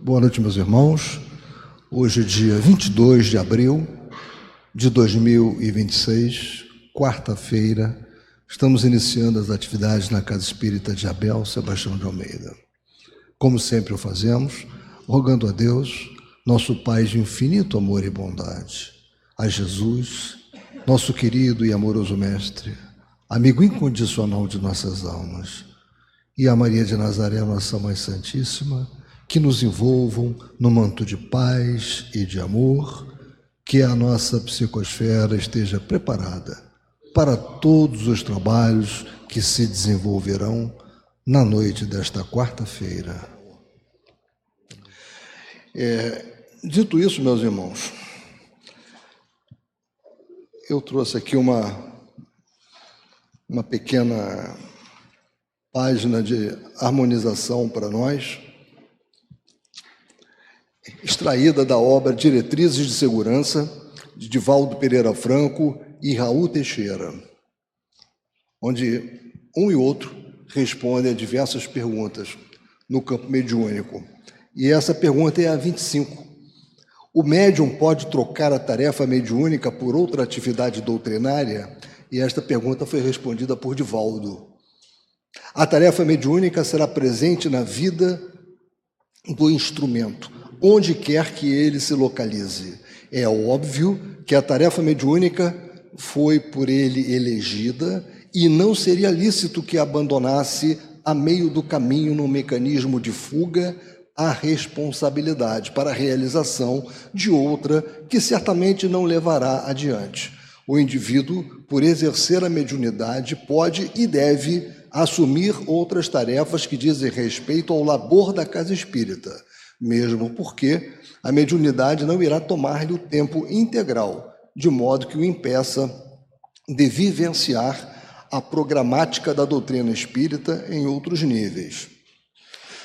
Boa noite, meus irmãos. Hoje é dia 22 de abril de 2026, quarta-feira. Estamos iniciando as atividades na Casa Espírita de Abel Sebastião de Almeida. Como sempre o fazemos, rogando a Deus, nosso Pai de infinito amor e bondade, a Jesus, nosso querido e amoroso Mestre, amigo incondicional de nossas almas, e a Maria de Nazaré, nossa Mãe Santíssima, que nos envolvam no manto de paz e de amor, que a nossa psicosfera esteja preparada para todos os trabalhos que se desenvolverão na noite desta quarta-feira. Dito isso, meus irmãos, eu trouxe aqui uma pequena página de harmonização para nós, extraída da obra Diretrizes de Segurança, de Divaldo Pereira Franco e Raul Teixeira, onde um e outro respondem a diversas perguntas no campo mediúnico. E essa pergunta é a 25. O médium pode trocar a tarefa mediúnica por outra atividade doutrinária? E esta pergunta foi respondida por Divaldo. A tarefa mediúnica será presente na vida do instrumento, onde quer que ele se localize. É óbvio que a tarefa mediúnica foi por ele elegida e não seria lícito que abandonasse a meio do caminho no mecanismo de fuga a responsabilidade para a realização de outra que certamente não levará adiante. O indivíduo, por exercer a mediunidade, pode e deve assumir outras tarefas que dizem respeito ao labor da casa espírita, mesmo porque a mediunidade não irá tomar-lhe o tempo integral, de modo que o impeça de vivenciar a programática da doutrina espírita em outros níveis.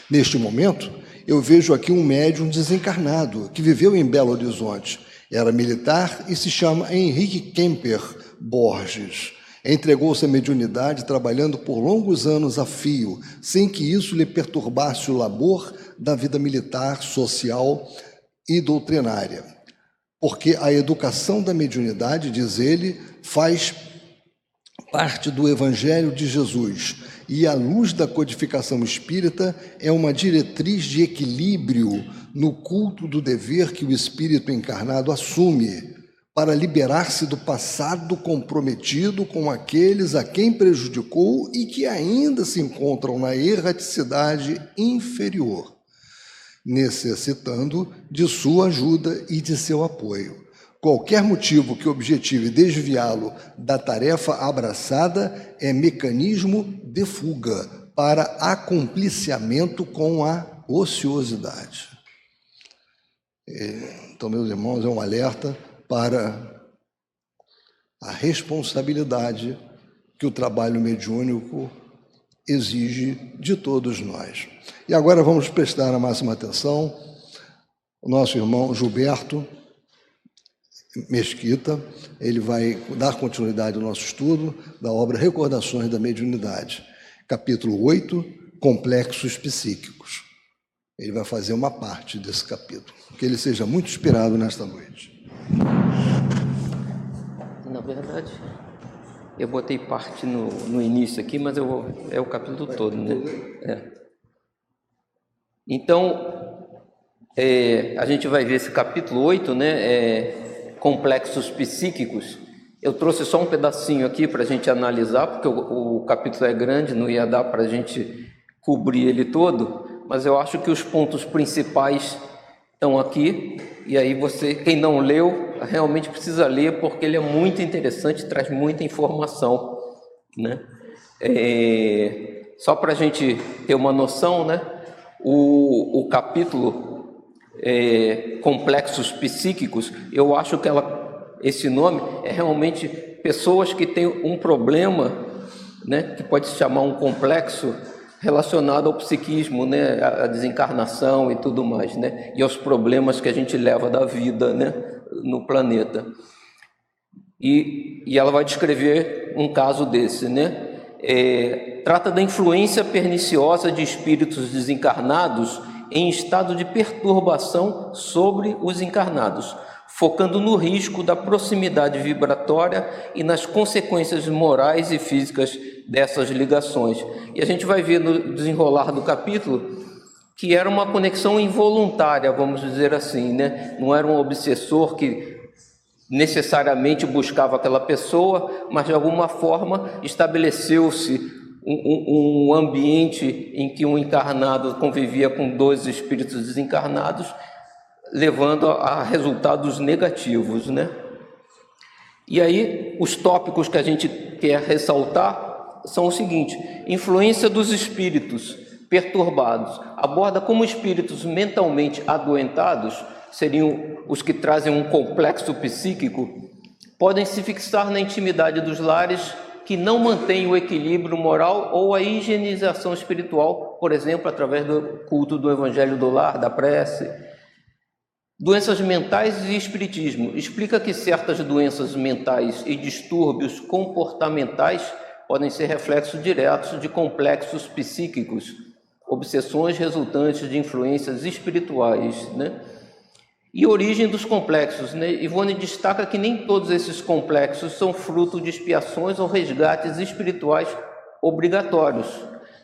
Neste momento, eu vejo aqui um médium desencarnado que viveu em Belo Horizonte. Era militar e se chama Henrique Kemper Borges. Entregou-se à mediunidade trabalhando por longos anos a fio, sem que isso lhe perturbasse o labor da vida militar, social e doutrinária. Porque a educação da mediunidade, diz ele, faz parte do Evangelho de Jesus e, à luz da codificação espírita, é uma diretriz de equilíbrio no culto do dever que o espírito encarnado assume para liberar-se do passado comprometido com aqueles a quem prejudicou e que ainda se encontram na erraticidade inferior, necessitando de sua ajuda e de seu apoio. Qualquer motivo que objetive desviá-lo da tarefa abraçada é mecanismo de fuga para acompliciamento com a ociosidade. Então, meus irmãos, é um alerta para a responsabilidade que o trabalho mediúnico exige de todos nós. E agora vamos prestar a máxima atenção ao nosso irmão Gilberto Mesquita. Ele vai dar continuidade ao nosso estudo da obra Recordações da Mediunidade, capítulo 8, Complexos Psíquicos. Ele vai fazer uma parte desse capítulo. Que ele seja muito inspirado nesta noite. Na verdade, eu botei parte no início aqui, mas é o capítulo todo, né? Então, a gente vai ver esse capítulo 8, né? Complexos psíquicos. Eu trouxe só um pedacinho aqui para a gente analisar, porque o capítulo é grande, não ia dar para a gente cobrir ele todo, mas eu acho que os pontos principais estão aqui, e aí quem não leu, realmente precisa ler, porque ele é muito interessante, traz muita informação, né? Só para a gente ter uma noção, né? O capítulo Complexos Psíquicos, eu acho que esse nome é realmente pessoas que têm um problema, né? Que pode se chamar um complexo, relacionado ao psiquismo, né, a desencarnação e tudo mais, né, e aos problemas que a gente leva da vida, né, no planeta. E ela vai descrever um caso desse, né, trata da influência perniciosa de espíritos desencarnados em estado de perturbação sobre os encarnados, focando no risco da proximidade vibratória e nas consequências morais e físicas dessas ligações. E a gente vai ver no desenrolar do capítulo que era uma conexão involuntária, vamos dizer assim, né? Não era um obsessor que necessariamente buscava aquela pessoa, mas de alguma forma estabeleceu-se um ambiente em que um encarnado convivia com dois espíritos desencarnados, levando a resultados negativos, né? E aí, os tópicos que a gente quer ressaltar são o seguinte: influência dos espíritos perturbados. Aborda como espíritos mentalmente adoentados, seriam os que trazem um complexo psíquico, podem se fixar na intimidade dos lares que não mantêm o equilíbrio moral ou a higienização espiritual, por exemplo, através do culto do evangelho do lar, da prece. Doenças mentais e espiritismo. Explica que certas doenças mentais e distúrbios comportamentais podem ser reflexos diretos de complexos psíquicos, obsessões resultantes de influências espirituais, né? E origem dos complexos, né? Ivone destaca que nem todos esses complexos são fruto de expiações ou resgates espirituais obrigatórios,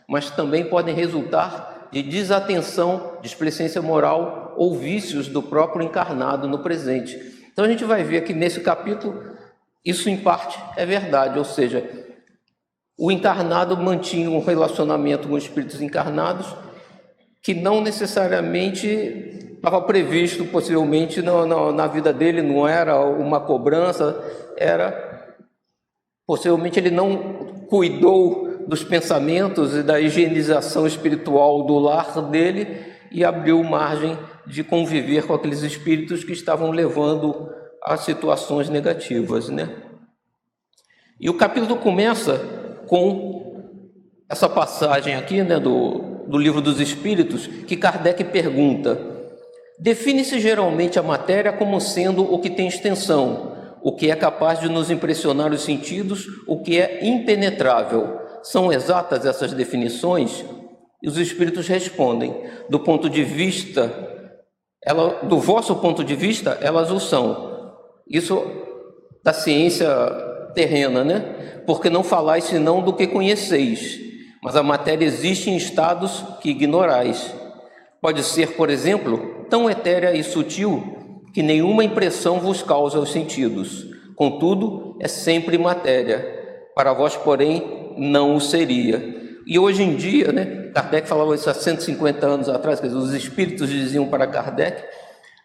mas também podem resultar de desatenção, displicência moral ou vícios do próprio encarnado no presente. Então a gente vai ver que nesse capítulo isso em parte é verdade, ou seja, o encarnado mantinha um relacionamento com espíritos encarnados que não necessariamente estava previsto, possivelmente, na vida dele, não era uma cobrança, possivelmente ele não cuidou dos pensamentos e da higienização espiritual do lar dele e abriu margem de conviver com aqueles espíritos que estavam levando a situações negativas, né? E o capítulo começa com essa passagem aqui, né, do Livro dos Espíritos, que Kardec pergunta: define-se geralmente a matéria como sendo o que tem extensão, o que é capaz de nos impressionar os sentidos, o que é impenetrável. São exatas essas definições? E os Espíritos respondem: do vosso ponto de vista, elas o são. Isso da ciência terrena, né? Porque não falais senão do que conheceis, mas a matéria existe em estados que ignorais. Pode ser, por exemplo, tão etérea e sutil que nenhuma impressão vos causa os sentidos. Contudo, é sempre matéria. Para vós, porém, não o seria. E hoje em dia, né, Kardec falava isso há 150 anos atrás, quer dizer, os espíritos diziam para Kardec,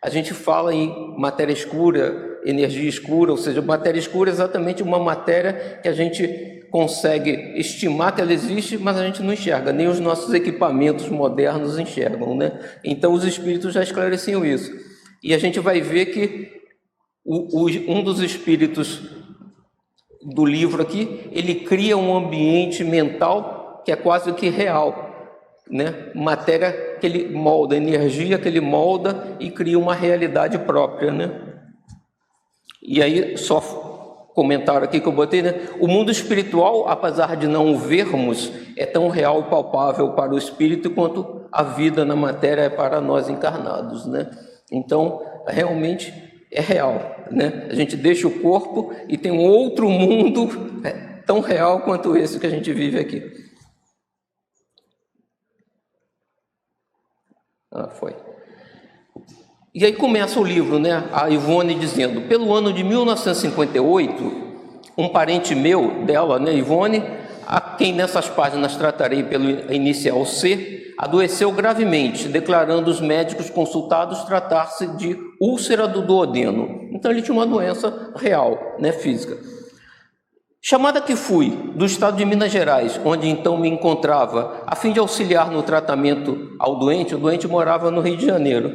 a gente fala em matéria escura, energia escura, ou seja, matéria escura é exatamente uma matéria que a gente consegue estimar que ela existe, mas a gente não enxerga, nem os nossos equipamentos modernos enxergam, né? Então os espíritos já esclareciam isso. E a gente vai ver que um dos espíritos do livro aqui, ele cria um ambiente mental que é quase que real, né? Matéria que ele molda, energia que ele molda e cria uma realidade própria, né? E aí, só comentário aqui que eu botei, né? O mundo espiritual, apesar de não o vermos, é tão real e palpável para o espírito quanto a vida na matéria é para nós encarnados, né? Então, realmente é real, né? A gente deixa o corpo e tem um outro mundo tão real quanto esse que a gente vive aqui. Foi. E aí começa o livro, né? A Ivone dizendo: pelo ano de 1958, um parente meu, dela, né, Ivone, a quem nessas páginas tratarei pelo inicial C, adoeceu gravemente, declarando os médicos consultados tratar-se de úlcera do duodeno. Então ele tinha uma doença real, né, física. Chamada que fui do estado de Minas Gerais, onde então me encontrava, a fim de auxiliar no tratamento ao doente, o doente morava no Rio de Janeiro.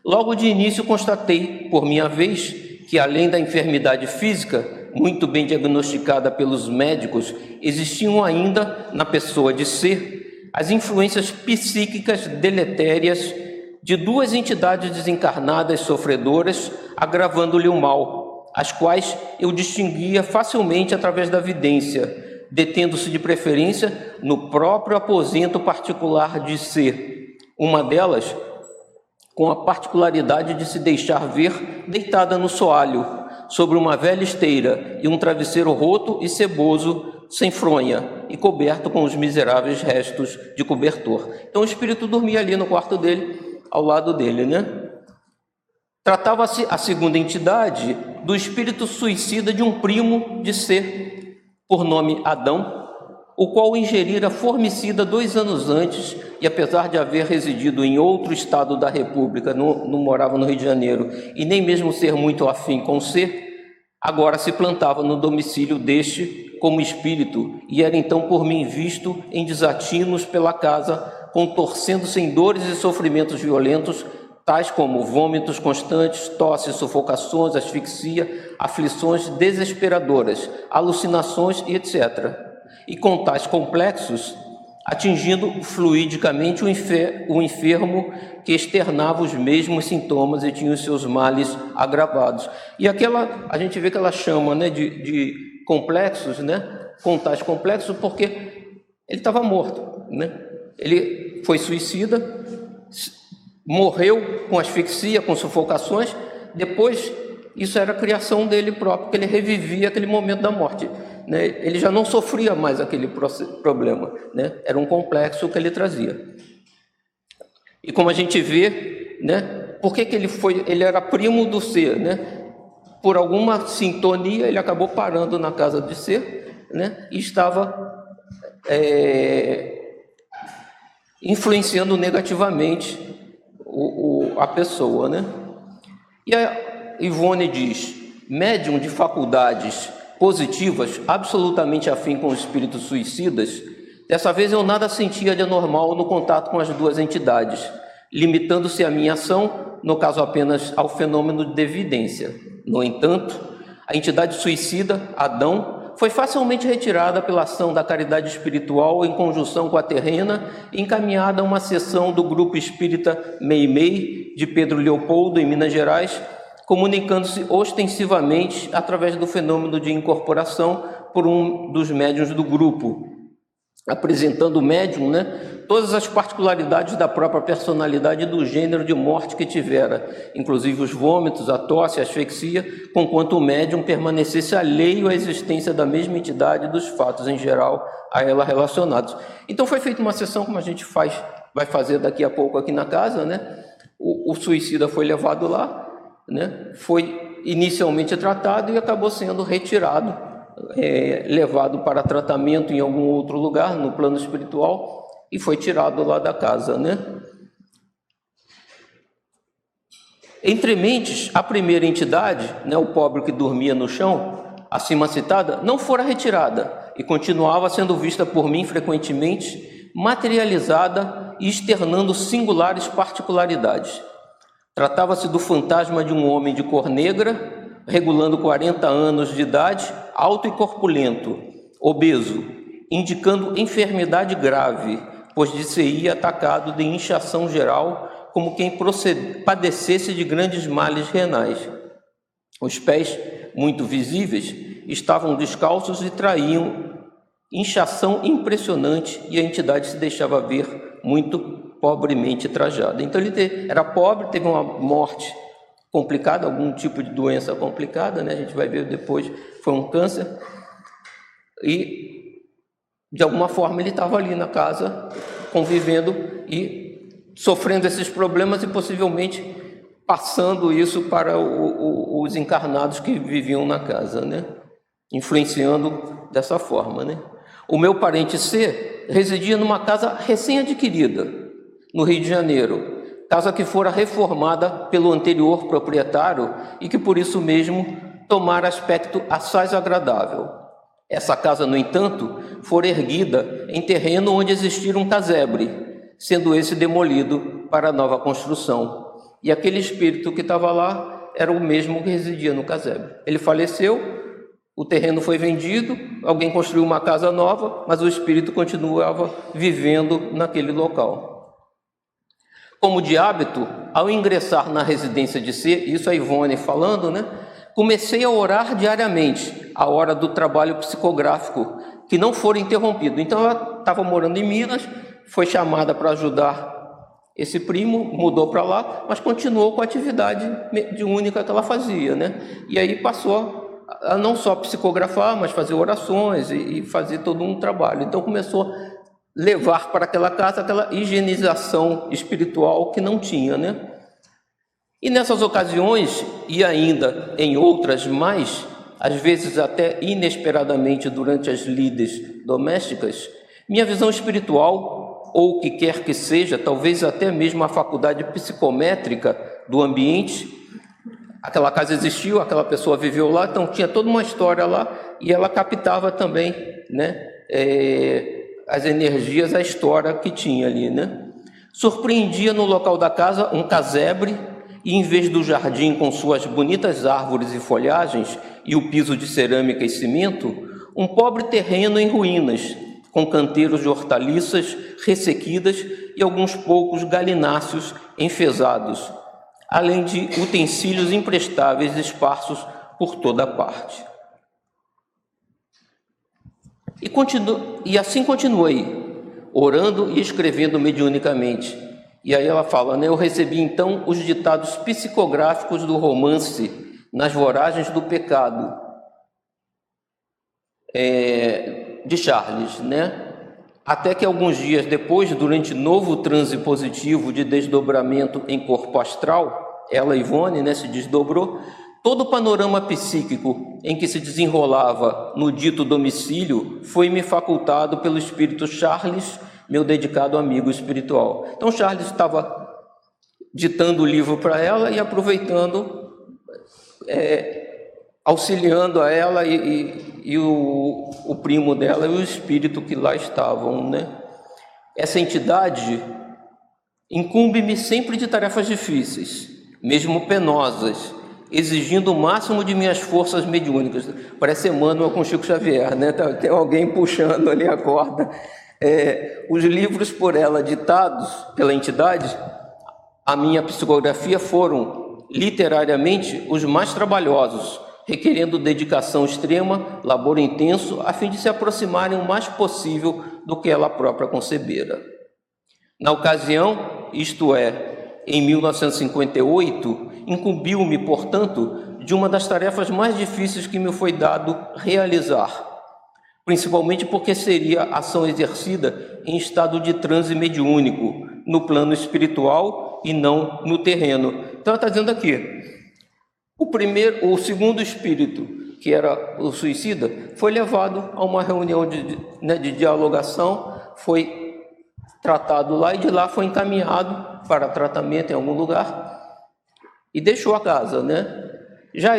Logo de início constatei, por minha vez, que além da enfermidade física, muito bem diagnosticada pelos médicos, existiam ainda, na pessoa de ser, as influências psíquicas deletérias de duas entidades desencarnadas sofredoras, agravando-lhe o mal, as quais eu distinguia facilmente através da vidência, detendo-se de preferência no próprio aposento particular de ser, uma delas com a particularidade de se deixar ver deitada no soalho, sobre uma velha esteira e um travesseiro roto e ceboso, sem fronha, e coberto com os miseráveis restos de cobertor. Então o espírito dormia ali no quarto dele, ao lado dele, né? Tratava-se a segunda entidade do espírito suicida de um primo de C, por nome Adão, o qual ingerira formicida 2 anos antes e, apesar de haver residido em outro estado da República, não morava no Rio de Janeiro, e nem mesmo ser muito afim com C, agora se plantava no domicílio deste como espírito, e era então por mim visto em desatinos pela casa, contorcendo-se em dores e sofrimentos violentos, tais como vômitos constantes, tosse, sufocações, asfixia, aflições desesperadoras, alucinações e etc. E com tais complexos, atingindo fluidicamente o enfermo que externava os mesmos sintomas e tinha os seus males agravados. E aquela, a gente vê que ela chama, né, de complexos, né, com tais complexos, porque ele estava morto, né? Ele foi suicida, morreu com asfixia, com sufocações, depois isso era a criação dele próprio, que ele revivia aquele momento da morte, né? Ele já não sofria mais aquele problema, né? Era um complexo que ele trazia. E como a gente vê, né, por que ele era primo do C, né? Por alguma sintonia ele acabou parando na casa de C, né? E estava influenciando negativamente a pessoa, né? E a Ivone diz: médium de faculdades positivas, absolutamente afim com os espíritos suicidas, dessa vez eu nada sentia de anormal no contato com as duas entidades, limitando-se a minha ação, no caso apenas ao fenômeno de evidência. No entanto, a entidade suicida, Adão, foi facilmente retirada pela ação da caridade espiritual em conjunção com a terrena e encaminhada a uma sessão do grupo espírita Meimei, de Pedro Leopoldo, em Minas Gerais, comunicando-se ostensivamente através do fenômeno de incorporação por um dos médiuns do grupo, apresentando o médium, né, todas as particularidades da própria personalidade e do gênero de morte que tivera, inclusive os vômitos, a tosse, a asfixia, conquanto o médium permanecesse alheio à existência da mesma entidade e dos fatos em geral a ela relacionados. Então foi feita uma sessão, como a gente vai fazer daqui a pouco aqui na casa, né? O suicida foi levado lá, né? Foi inicialmente tratado e acabou sendo retirado, levado para tratamento em algum outro lugar, no plano espiritual, e foi tirado lá da casa, né? Entre mentes, a primeira entidade, né, o pobre que dormia no chão, acima citada, não fora retirada e continuava sendo vista por mim frequentemente, materializada e externando singulares particularidades. Tratava-se do fantasma de um homem de cor negra, regulando 40 anos de idade, alto e corpulento, obeso, indicando enfermidade grave, pois disse-ia atacado de inchação geral, como quem padecesse de grandes males renais. Os pés, muito visíveis, estavam descalços e traíam inchação impressionante, e a entidade se deixava ver muito pobremente trajada. Então ele era pobre, teve uma morte complicada, algum tipo de doença complicada, né? A gente vai ver depois, foi um câncer, e de alguma forma ele estava ali na casa, convivendo e sofrendo esses problemas e possivelmente passando isso para os encarnados que viviam na casa, né? Influenciando dessa forma, né? O meu parente C residia numa casa recém-adquirida, no Rio de Janeiro, casa que fora reformada pelo anterior proprietário e que por isso mesmo tomara aspecto assaz agradável. Essa casa, no entanto, fora erguida em terreno onde existira um casebre, sendo esse demolido para nova construção. E aquele espírito que estava lá era o mesmo que residia no casebre. Ele faleceu, o terreno foi vendido, alguém construiu uma casa nova, mas o espírito continuava vivendo naquele local. Como de hábito, ao ingressar na residência de C, isso a Ivone falando, né? Comecei a orar diariamente, a hora do trabalho psicográfico, que não fora interrompido. Então ela estava morando em Minas, foi chamada para ajudar Esse primo mudou para lá, mas continuou com a atividade mediúnica que ela fazia, né? E aí passou a não só psicografar, mas fazer orações e fazer todo um trabalho. Então começou a levar para aquela casa aquela higienização espiritual que não tinha, né? E nessas ocasiões, e ainda em outras mais, às vezes até inesperadamente durante as lides domésticas, minha visão espiritual, ou o que quer que seja, talvez até mesmo a faculdade psicométrica do ambiente, aquela casa existiu, aquela pessoa viveu lá, então tinha toda uma história lá, e ela captava também, né, as energias, a história que tinha ali, né? Surpreendia no local da casa um casebre, e em vez do jardim com suas bonitas árvores e folhagens e o piso de cerâmica e cimento, um pobre terreno em ruínas, com canteiros de hortaliças ressequidas e alguns poucos galináceos enfesados, além de utensílios imprestáveis esparsos por toda parte. E assim continuei, orando e escrevendo mediunicamente. E aí ela fala, né? Eu recebi então os ditados psicográficos do romance Nas Voragens do Pecado, de Charles, né? Até que alguns dias depois, durante novo transe positivo de desdobramento em corpo astral, ela, Ivone, né, se desdobrou, todo o panorama psíquico em que se desenrolava no dito domicílio foi-me facultado pelo espírito Charles, meu dedicado amigo espiritual. Então Charles estava ditando o livro para ela e aproveitando, auxiliando a ela e o primo dela e o espírito que lá estavam, né? Essa entidade incumbe-me sempre de tarefas difíceis, mesmo penosas, exigindo o máximo de minhas forças mediúnicas. Parece Emmanuel com Chico Xavier, né? Tem alguém puxando ali a corda. Os livros por ela ditados pela entidade, a minha psicografia, foram literariamente os mais trabalhosos, requerendo dedicação extrema, labor intenso, a fim de se aproximarem o mais possível do que ela própria concebera. Na ocasião, isto é, em 1958, incumbiu-me, portanto, de uma das tarefas mais difíceis que me foi dado realizar, principalmente porque seria ação exercida em estado de transe mediúnico, no plano espiritual e não no terreno. Então ela está dizendo aqui, o segundo espírito, que era o suicida, foi levado a uma reunião de dialogação, foi tratado lá e de lá foi encaminhado para tratamento em algum lugar e deixou a casa, né? Já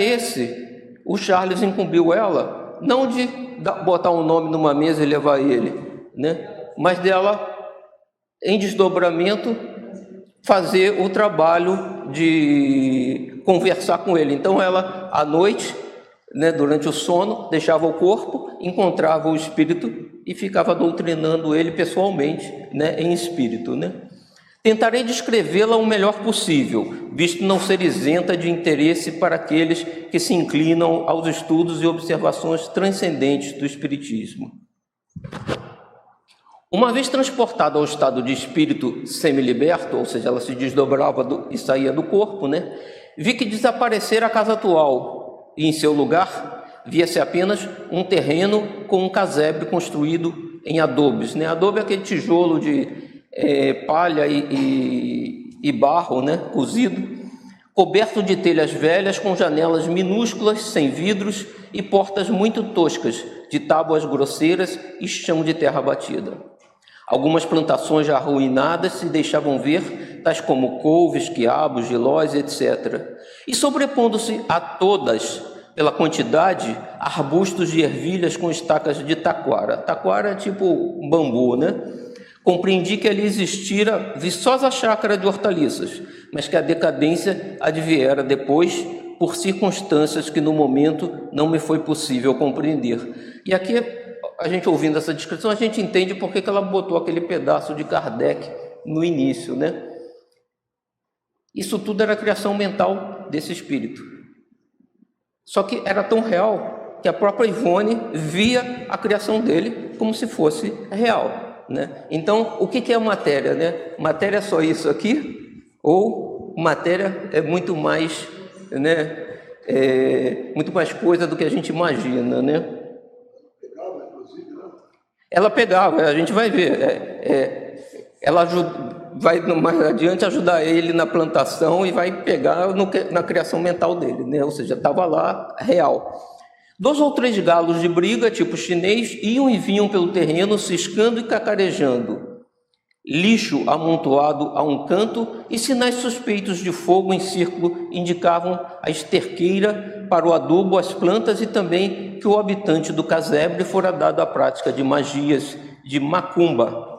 o Charles incumbiu ela, não de botar um nome numa mesa e levar ele, né? Mas dela, em desdobramento, fazer o trabalho de conversar com ele. Então ela, à noite, né, durante o sono, deixava o corpo, encontrava o espírito e ficava doutrinando ele pessoalmente, né, em espírito, né? Tentarei descrevê-la o melhor possível, visto não ser isenta de interesse para aqueles que se inclinam aos estudos e observações transcendentes do espiritismo. Uma vez transportada ao estado de espírito semiliberto, ou seja, ela se desdobrava e saía do corpo, né? Vi que desaparecera a casa atual e em seu lugar via-se apenas um terreno com um casebre construído em adobes, né? Adobe é aquele tijolo de palha e barro, né? Cozido, coberto de telhas velhas com janelas minúsculas, sem vidros e portas muito toscas, de tábuas grosseiras e chão de terra batida. Algumas plantações já arruinadas se deixavam ver, tais como couves, quiabos, gilós, etc. E sobrepondo-se a todas, pela quantidade, arbustos de ervilhas com estacas de taquara. Taquara é tipo bambu, né? Compreendi que ali existira viçosa chácara de hortaliças, mas que a decadência adviera depois por circunstâncias que no momento não me foi possível compreender. E aqui, a gente ouvindo essa descrição, a gente entende por que ela botou aquele pedaço de Kardec no início, né? Isso tudo era a criação mental desse espírito. Só que era tão real que a própria Ivone via a criação dele como se fosse real. né? Então, o que é matéria, né? Matéria é só isso aqui? Ou matéria é muito mais, né? Muito mais coisa do que a gente imagina, né? Ela pegava, a gente vai ver. Ela vai mais adiante ajudar ele na plantação e vai pegar na criação mental dele, né? Ou seja, estava lá real. 2 ou 3 galos de briga, tipo chinês, iam e vinham pelo terreno, ciscando e cacarejando. Lixo amontoado a um canto e sinais suspeitos de fogo em círculo indicavam a esterqueira para o adubo, as plantas e também que o habitante do casebre fora dado à prática de magias de macumba,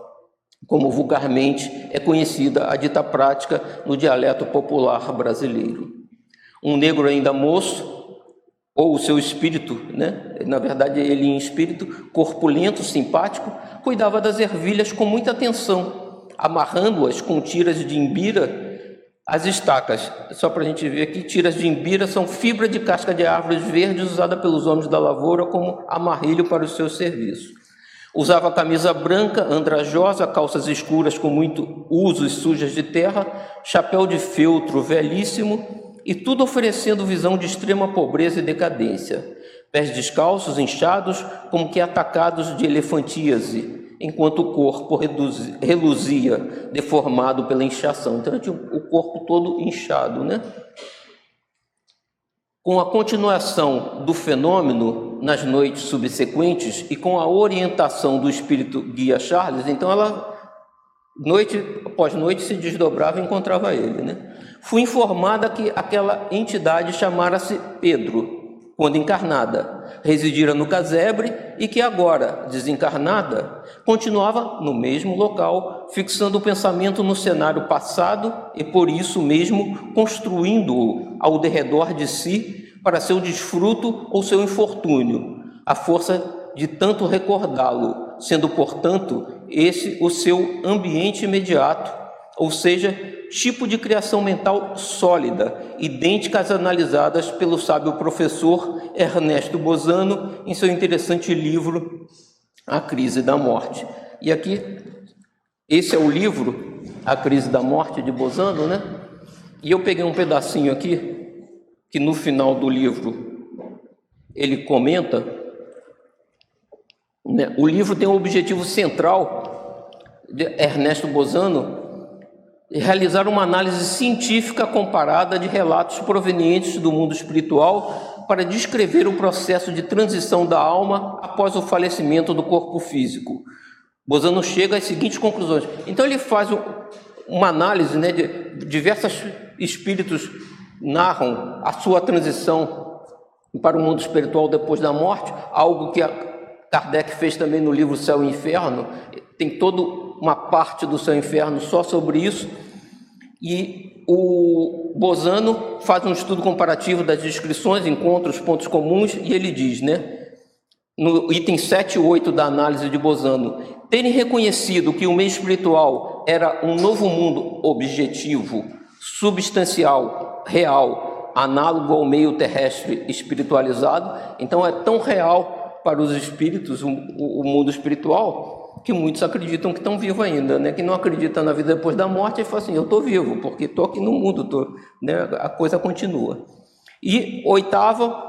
como vulgarmente é conhecida a dita prática no dialeto popular brasileiro. Um negro ainda moço, ou o seu espírito, né? Na verdade ele em espírito, corpulento, simpático, cuidava das ervilhas com muita atenção, amarrando-as com tiras de imbira às estacas. Só para a gente ver aqui, tiras de imbira são fibra de casca de árvores verdes usada pelos homens da lavoura como amarrilho para os seus serviços. Usava camisa branca, andrajosa, calças escuras com muito uso e sujas de terra, chapéu de feltro velhíssimo, e tudo oferecendo visão de extrema pobreza e decadência. Pés descalços, inchados, como que atacados de elefantíase, enquanto o corpo reluzia, deformado pela inchação. Então, tinha o corpo todo inchado, né? Com a continuação do fenômeno nas noites subsequentes e com a orientação do espírito guia Charles, então ela, noite após noite, se desdobrava e encontrava ele, né? Fui informada que aquela entidade chamara-se Pedro, quando encarnada, residira no casebre e que agora, desencarnada, continuava no mesmo local, fixando o pensamento no cenário passado e por isso mesmo construindo-o ao derredor de si para seu desfruto ou seu infortúnio, a força de tanto recordá-lo, sendo, portanto, esse o seu ambiente imediato, ou seja, tipo de criação mental sólida, idênticas analisadas pelo sábio professor Ernesto Bozano em seu interessante livro A Crise da Morte. E aqui, esse é o livro A Crise da Morte de Bozano, né? E eu peguei um pedacinho aqui, que no final do livro ele comenta, né? O livro tem um objetivo central de Ernesto Bozano, realizar uma análise científica comparada de relatos provenientes do mundo espiritual para descrever o processo de transição da alma após o falecimento do corpo físico. Bozano chega às seguintes conclusões. Então ele faz uma análise, né, de diversos espíritos narram a sua transição para o mundo espiritual depois da morte, algo que Kardec fez também no livro Céu e Inferno. Tem toda uma parte do Céu e Inferno só sobre isso. E o Bozano faz um estudo comparativo das descrições, encontra os pontos comuns e ele diz, né, no item 7 e 8 da análise de Bozano, terem reconhecido que o meio espiritual era um novo mundo objetivo, substancial, real, análogo ao meio terrestre espiritualizado. Então é tão real para os espíritos o mundo espiritual que muitos acreditam que estão vivos ainda, né? Que não acreditam na vida depois da morte e falam assim, eu estou vivo, porque estou aqui no mundo, né? A coisa continua. E oitava,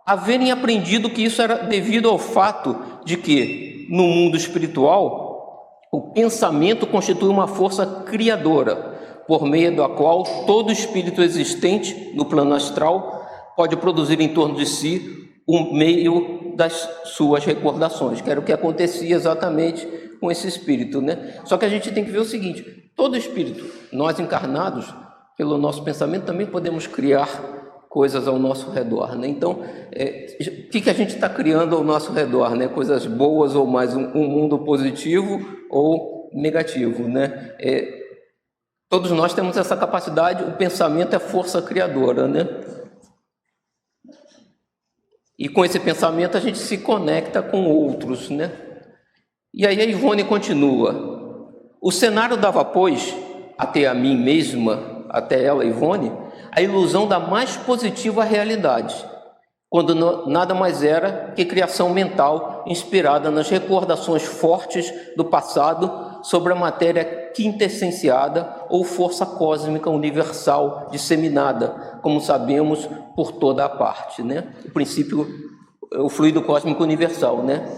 haverem aprendido que isso era devido ao fato de que, no mundo espiritual, o pensamento constitui uma força criadora, por meio da qual todo espírito existente no plano astral pode produzir em torno de si o meio das suas recordações, que era o que acontecia exatamente com esse espírito, né? Só que a gente tem que ver o seguinte, todo espírito, nós encarnados, pelo nosso pensamento, também podemos criar coisas ao nosso redor, né? Então, o que a gente está criando ao nosso redor, né? Coisas boas ou mais, um mundo positivo ou negativo, né? Todos nós temos essa capacidade, o pensamento é força criadora, né? E com esse pensamento a gente se conecta com outros, né? E aí a Ivone continua. O cenário dava, pois, até a mim mesma, até ela, Ivone, a ilusão da mais positiva realidade, quando nada mais era que criação mental inspirada nas recordações fortes do passado sobre a matéria quintessenciada ou força cósmica universal disseminada, como sabemos, por toda a parte, né? O princípio, o fluido cósmico universal, né?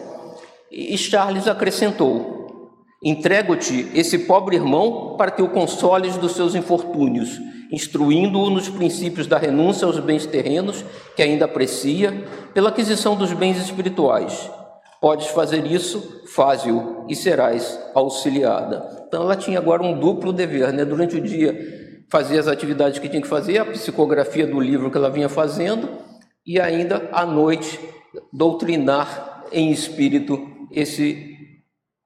E Charles acrescentou: entrego-te esse pobre irmão para que o consoles dos seus infortúnios, instruindo-o nos princípios da renúncia aos bens terrenos que ainda aprecia, pela aquisição dos bens espirituais. Podes fazer isso, faze-o e serás auxiliada. Então ela tinha agora um duplo dever, né? Durante o dia fazia as atividades que tinha que fazer, a psicografia do livro que ela vinha fazendo, e ainda à noite doutrinar em espírito esse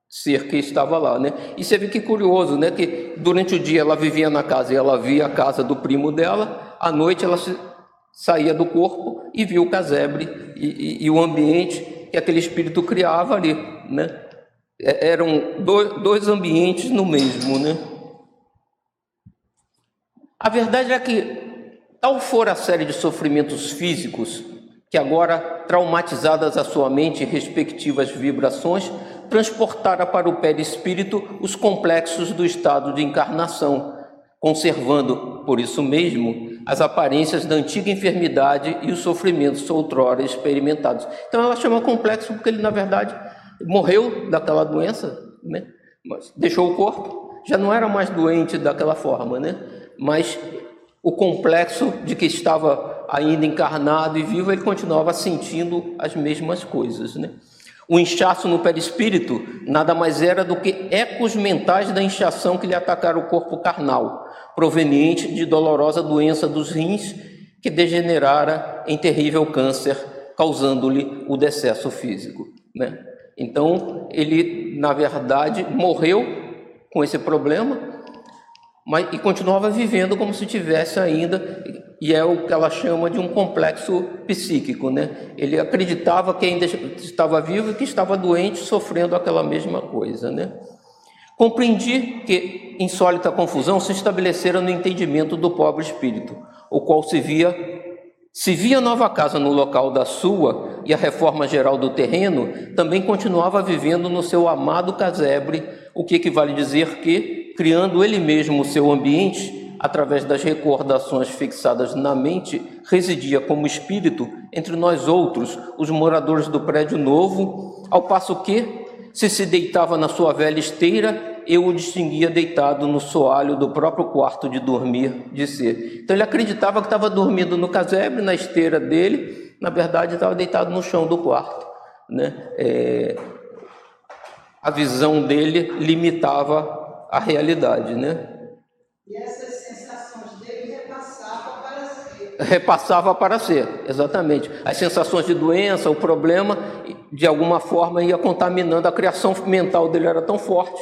ser que estava lá, né? E você vê que curioso, né? Que durante o dia ela vivia na casa e ela via a casa do primo dela, à noite ela saía do corpo e via o casebre e o ambiente que aquele espírito criava ali, né? Eram dois ambientes no mesmo, né? A verdade é que tal fora a série de sofrimentos físicos que agora, traumatizadas a sua mente e respectivas vibrações, transportara para o perispírito os complexos do estado de encarnação, conservando, por isso mesmo, as aparências da antiga enfermidade e os sofrimentos outrora experimentados. Então ela chama complexo porque ele, na verdade, morreu daquela doença, né? Mas deixou o corpo, já não era mais doente daquela forma, né? Mas o complexo de que estava ainda encarnado e vivo, ele continuava sentindo as mesmas coisas, né? O inchaço no perispírito nada mais era do que ecos mentais da inchação que lhe atacara o corpo carnal, proveniente de dolorosa doença dos rins que degenerara em terrível câncer, causando-lhe o decesso físico, né? Então, ele, na verdade, morreu com esse problema, e continuava vivendo como se tivesse ainda, e é o que ela chama de um complexo psíquico, né? Ele acreditava que ainda estava vivo e que estava doente, sofrendo aquela mesma coisa, né? Compreendi que insólita confusão se estabelecera no entendimento do pobre espírito, o qual se via nova casa no local da sua e a reforma geral do terreno, também continuava vivendo no seu amado casebre, o que equivale dizer que, criando ele mesmo o seu ambiente, através das recordações fixadas na mente, residia como espírito entre nós outros, os moradores do prédio novo, ao passo que, se deitava na sua velha esteira, eu o distinguia deitado no soalho do próprio quarto de dormir de ser. Então ele acreditava que estava dormindo no casebre, na esteira dele, na verdade estava deitado no chão do quarto, né? A visão dele limitava a realidade, né? E essas sensações dele repassava para ser, exatamente. As sensações de doença, o problema, de alguma forma ia contaminando. A criação mental dele era tão forte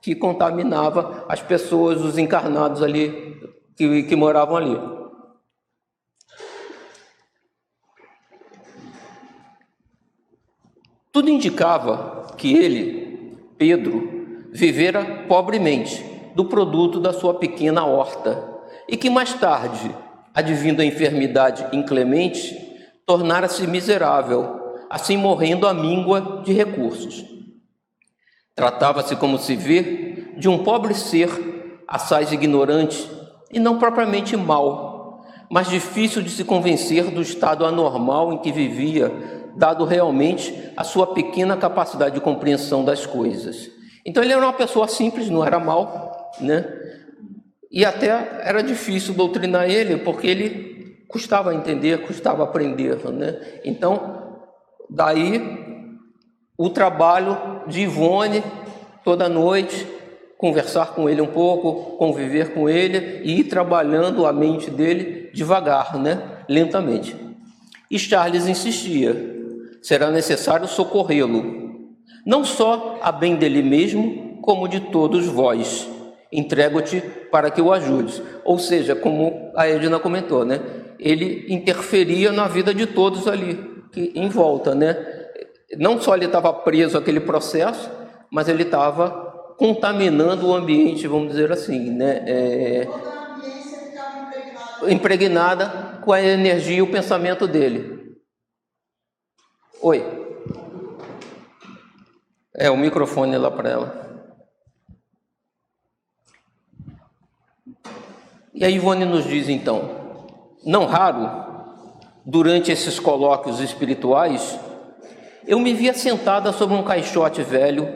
que contaminava as pessoas, os encarnados ali, que moravam ali. Tudo indicava que ele, Pedro, vivera pobremente do produto da sua pequena horta e que mais tarde, advindo a enfermidade inclemente, tornara-se miserável, assim morrendo à míngua de recursos. Tratava-se, como se vê, de um pobre ser, assaz ignorante e não propriamente mau, mas difícil de se convencer do estado anormal em que vivia, dado realmente a sua pequena capacidade de compreensão das coisas. Então ele era uma pessoa simples, não era mau, né? E até era difícil doutrinar ele, porque ele custava entender, custava aprender, né? Então, daí o trabalho de Ivone, toda noite, conversar com ele um pouco, conviver com ele e ir trabalhando a mente dele devagar, né? Lentamente. E Charles insistia: será necessário socorrê-lo, não só a bem dele mesmo, como de todos vós. Entrego-te para que o ajudes. Ou seja, como a Edna comentou, né? Ele interferia na vida de todos ali, em volta, né? Não só ele estava preso àquele processo, mas ele estava contaminando o ambiente, vamos dizer assim, né? Toda a ambiência ficava impregnada Impregnada com a energia e o pensamento dele. Oi. O microfone lá para ela. E a Ivone nos diz então, não raro, durante esses colóquios espirituais, eu me via sentada sobre um caixote velho,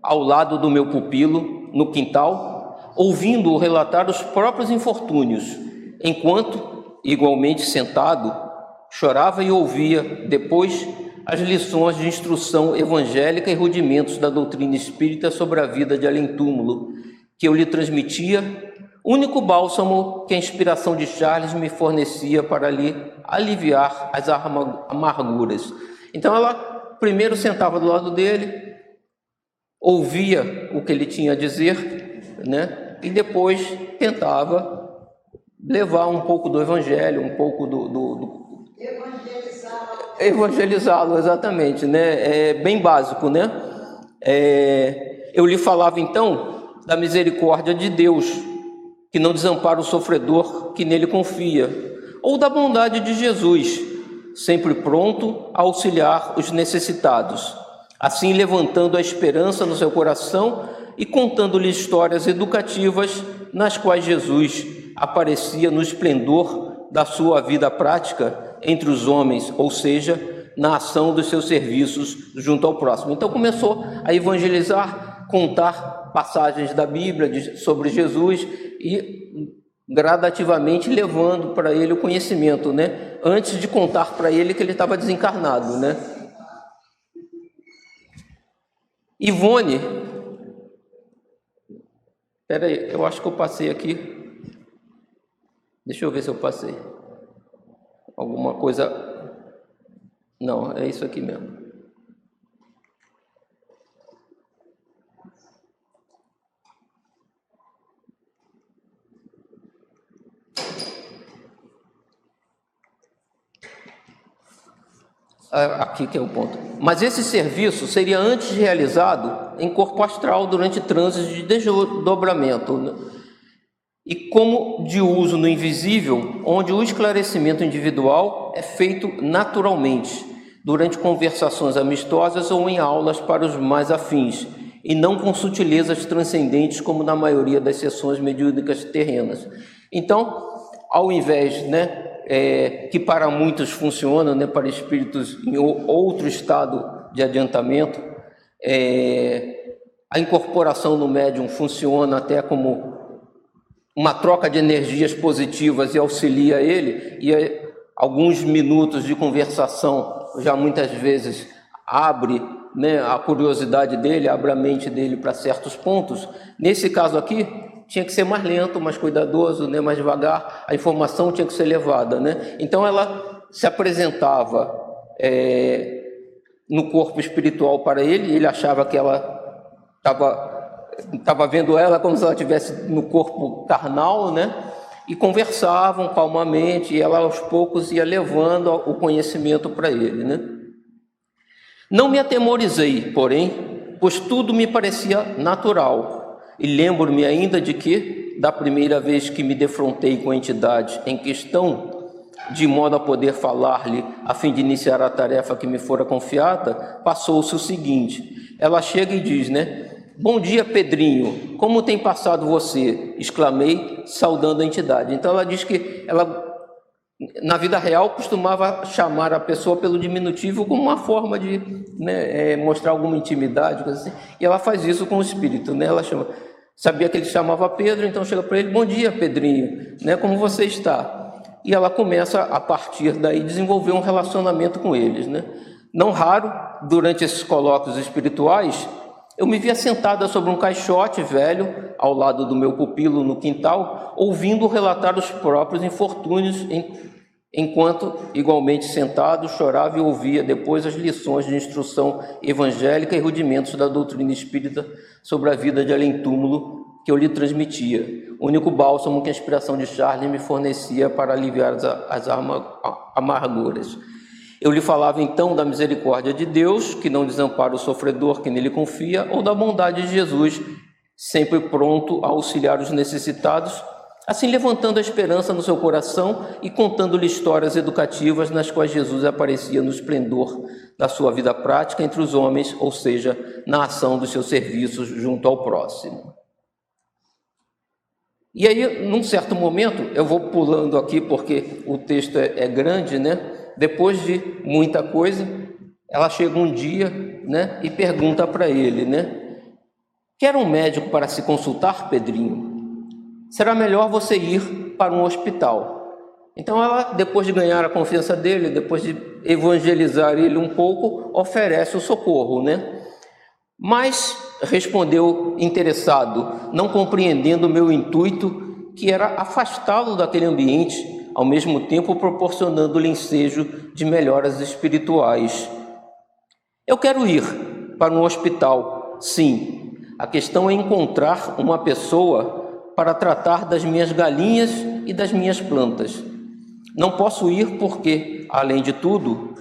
ao lado do meu pupilo, no quintal, ouvindo-o relatar os próprios infortúnios, enquanto, igualmente sentado, chorava e ouvia, depois, as lições de instrução evangélica e rudimentos da doutrina espírita sobre a vida de além-túmulo, que eu lhe transmitia, único bálsamo que a inspiração de Charles me fornecia para lhe aliviar as amarguras. Então ela primeiro sentava do lado dele, ouvia o que ele tinha a dizer, né? E depois tentava levar um pouco do evangelho, um pouco do evangelizá-lo, exatamente, né? É bem básico, né? Eu lhe falava então da misericórdia de Deus, que não desampara o sofredor que nele confia, ou da bondade de Jesus, sempre pronto a auxiliar os necessitados, assim levantando a esperança no seu coração e contando-lhe histórias educativas nas quais Jesus aparecia no esplendor da sua vida prática entre os homens, ou seja, na ação dos seus serviços junto ao próximo. Então começou a evangelizar, contar passagens da Bíblia sobre Jesus e gradativamente levando para ele o conhecimento, né? Antes de contar para ele que ele estava desencarnado, né? Ivone, espera aí, eu acho que eu passei aqui. Deixa eu ver se eu passei alguma coisa. Não, é isso aqui mesmo. Aqui que é o ponto. Mas esse serviço seria antes realizado em corpo astral durante transes de desdobramento, né? E como de uso no invisível, onde o esclarecimento individual é feito naturalmente, durante conversações amistosas ou em aulas para os mais afins, e não com sutilezas transcendentes como na maioria das sessões mediúnicas terrenas. Então, ao invés, né, que para muitos funciona, né, para espíritos em outro estado de adiantamento, a incorporação no médium funciona até como uma troca de energias positivas e auxilia ele, e alguns minutos de conversação já muitas vezes abre, né, a curiosidade dele, abre a mente dele para certos pontos. Nesse caso aqui, tinha que ser mais lento, mais cuidadoso, né, mais devagar, a informação tinha que ser levada, né? Então ela se apresentava no corpo espiritual para ele, e ele achava que ela estava vendo ela como se ela estivesse no corpo carnal, né? E conversavam calmamente, e ela aos poucos ia levando o conhecimento para ele, né? Não me atemorizei, porém, pois tudo me parecia natural. E lembro-me ainda de que, da primeira vez que me defrontei com a entidade em questão, de modo a poder falar-lhe, a fim de iniciar a tarefa que me fora confiada, passou-se o seguinte. Ela chega e diz, né? Bom dia, Pedrinho, como tem passado você? Exclamei, saudando a entidade. Então ela diz que ela, na vida real, costumava chamar a pessoa pelo diminutivo como uma forma de, né, mostrar alguma intimidade, coisa assim. E ela faz isso com o espírito, né? Ela sabia que ele chamava Pedro, então chega para ele, bom dia, Pedrinho, né? Como você está? E ela começa, a partir daí, desenvolver um relacionamento com eles, né? Não raro, durante esses colóquios espirituais, eu me via sentada sobre um caixote velho, ao lado do meu pupilo no quintal, ouvindo relatar os próprios infortúnios, enquanto, igualmente sentado, chorava e ouvia depois as lições de instrução evangélica e rudimentos da doutrina espírita sobre a vida de além-túmulo que eu lhe transmitia, o único bálsamo que a inspiração de Charles me fornecia para aliviar as amarguras. Eu lhe falava então da misericórdia de Deus, que não desampara o sofredor que nele confia, ou da bondade de Jesus, sempre pronto a auxiliar os necessitados, assim levantando a esperança no seu coração e contando-lhe histórias educativas nas quais Jesus aparecia no esplendor da sua vida prática entre os homens, ou seja, na ação dos seus serviços junto ao próximo. E aí, num certo momento, eu vou pulando aqui porque o texto é grande, né? Depois de muita coisa, ela chega um dia, né, e pergunta para ele, né? Quer um médico para se consultar, Pedrinho? Será melhor você ir para um hospital. Então ela, depois de ganhar a confiança dele, depois de evangelizar ele um pouco, oferece o socorro, né? Mas respondeu interessado, não compreendendo o meu intuito, que era afastá-lo daquele ambiente, ao mesmo tempo proporcionando-lhe ensejo de melhoras espirituais. Eu quero ir para um hospital, sim. A questão é encontrar uma pessoa para tratar das minhas galinhas e das minhas plantas. Não posso ir porque, além de tudo,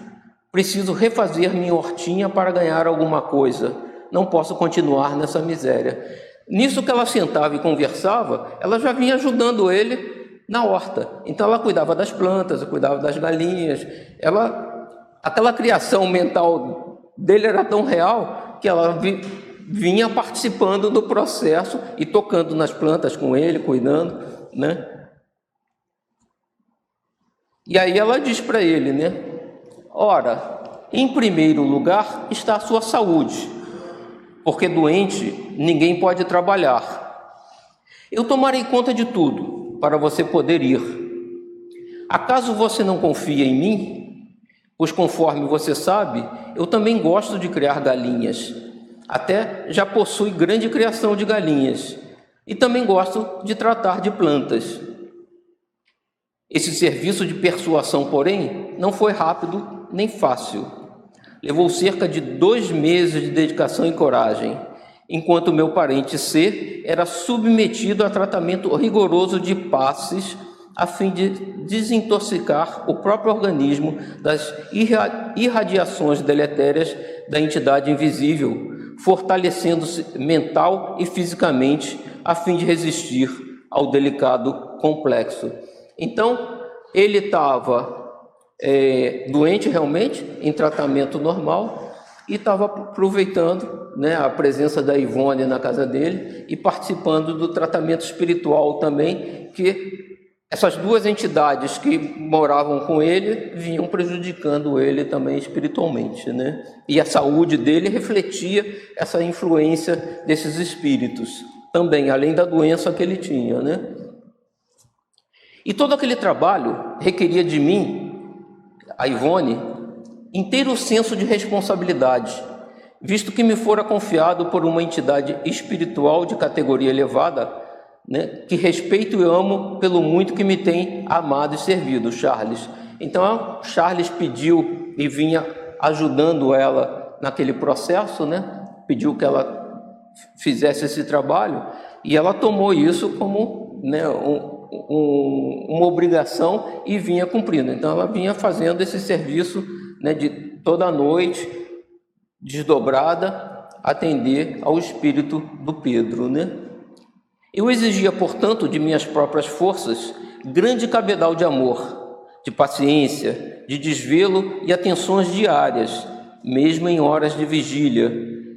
preciso refazer minha hortinha para ganhar alguma coisa. Não posso continuar nessa miséria. Nisso que ela sentava e conversava, ela já vinha ajudando ele na horta. Então ela cuidava das plantas, cuidava das galinhas. Aquela criação mental dele era tão real que ela vinha participando do processo e tocando nas plantas com ele, cuidando, né? E aí ela diz para ele, né? Ora, em primeiro lugar está a sua saúde, porque doente ninguém pode trabalhar. Eu tomarei conta de tudo para você poder ir. Acaso você não confia em mim? Pois conforme você sabe, eu também gosto de criar galinhas. Até já possui grande criação de galinhas e também gosto de tratar de plantas. Esse serviço de persuasão, porém, não foi rápido nem fácil. Levou cerca de 2 meses de dedicação e coragem, enquanto meu parente C era submetido a tratamento rigoroso de passes a fim de desintoxicar o próprio organismo das irradiações deletérias da entidade invisível, fortalecendo-se mental e fisicamente a fim de resistir ao delicado complexo. Então, ele estava doente realmente, em tratamento normal, e estava aproveitando, né, a presença da Ivone na casa dele e participando do tratamento espiritual também, que essas duas entidades que moravam com ele vinham prejudicando ele também espiritualmente, né? E a saúde dele refletia essa influência desses espíritos também, além da doença que ele tinha, né? E todo aquele trabalho requeria de mim, a Ivone, inteiro senso de responsabilidade, visto que me fora confiado por uma entidade espiritual de categoria elevada, né, que respeito e amo pelo muito que me tem amado e servido, Charles. Então, Charles pediu e vinha ajudando ela naquele processo, né? Pediu que ela fizesse esse trabalho e ela tomou isso como, né, uma obrigação e vinha cumprindo. Então, ela vinha fazendo esse serviço, né, de toda noite, desdobrada, atender ao espírito do Pedro, né? Eu exigia, portanto, de minhas próprias forças, grande cabedal de amor, de paciência, de desvelo e atenções diárias, mesmo em horas de vigília,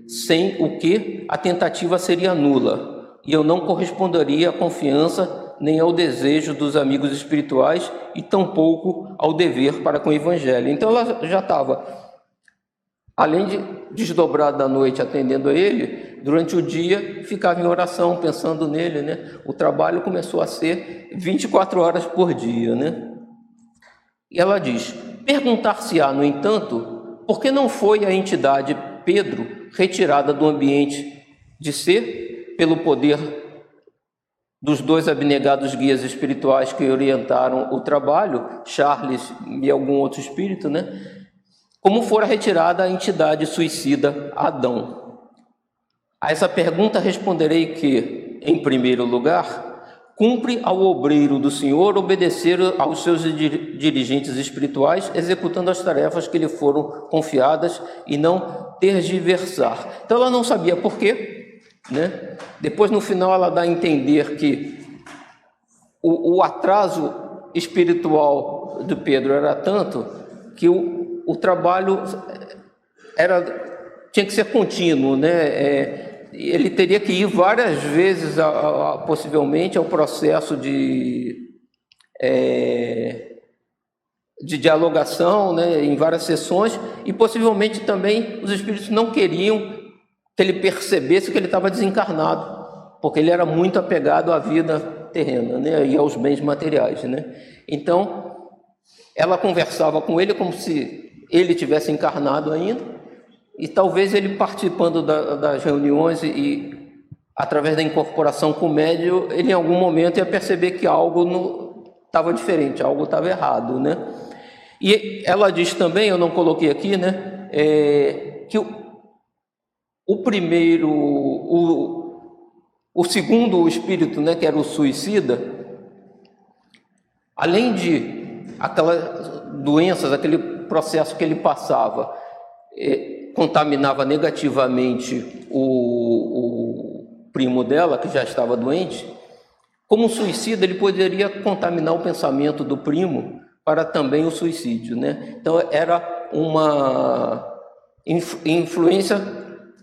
sem o que a tentativa seria nula, e eu não corresponderia à confiança nem ao desejo dos amigos espirituais e tampouco ao dever para com o Evangelho. Então ela já estava, além de desdobrada da noite atendendo a ele, durante o dia ficava em oração, pensando nele, né? O trabalho começou a ser 24 horas por dia, né? E ela diz, perguntar-se-á, no entanto, por que não foi a entidade Pedro retirada do ambiente de ser, pelo poder dos 2 abnegados guias espirituais que orientaram o trabalho, Charles e algum outro espírito, né? Como fora retirada a entidade suicida Adão. A essa pergunta responderei que, em primeiro lugar, cumpre ao obreiro do Senhor obedecer aos seus dirigentes espirituais, executando as tarefas que lhe foram confiadas e não tergiversar. Então ela não sabia por quê, né? Depois, no final, ela dá a entender que o atraso espiritual de Pedro era tanto que o trabalho tinha que ser contínuo, né? Ele teria que ir várias vezes, possivelmente, ao processo de dialogação, né, em várias sessões, e possivelmente também os espíritos não queriam que ele percebesse que ele estava desencarnado, porque ele era muito apegado à vida terrena, né, e aos bens materiais, né? Então, ela conversava com ele como se ele tivesse encarnado ainda, e talvez ele participando das reuniões e através da incorporação com o médium, ele em algum momento ia perceber que algo estava diferente, algo estava errado, né? E ela diz também, eu não coloquei aqui, né, que o primeiro, o segundo espírito, né, que era o suicida, além de aquelas doenças, aquele processo que ele passava, contaminava negativamente o primo dela, que já estava doente, como um suicida, ele poderia contaminar o pensamento do primo para também o suicídio, né? Então era uma influência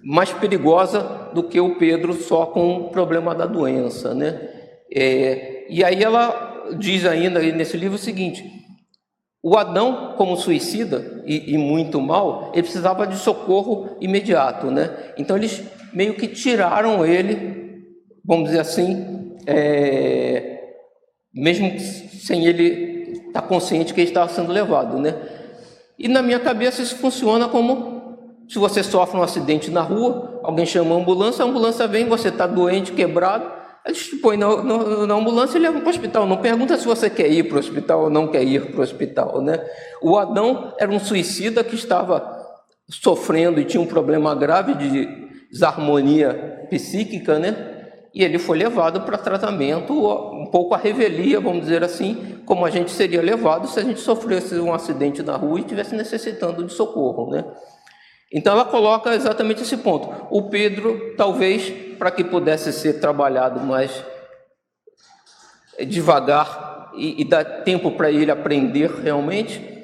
mais perigosa do que o Pedro só com o problema da doença, né? E aí ela diz ainda nesse livro o seguinte: o Adão, como suicida e muito mal, ele precisava de socorro imediato, né? Então eles meio que tiraram ele, vamos dizer assim, mesmo sem ele estar consciente que ele estava sendo levado, né? E na minha cabeça isso funciona como se você sofre um acidente na rua, alguém chama a ambulância vem, você está doente, quebrado, eles te põem na ambulância e levam para o hospital. Não pergunta se você quer ir para o hospital ou não quer ir para o hospital, né? O Adão era um suicida que estava sofrendo e tinha um problema grave de desarmonia psíquica, né? E ele foi levado para tratamento, um pouco à revelia, vamos dizer assim, como a gente seria levado se a gente sofresse um acidente na rua e estivesse necessitando de socorro, né? Então ela coloca exatamente esse ponto. O Pedro, talvez, para que pudesse ser trabalhado mais devagar e dar tempo para ele aprender realmente,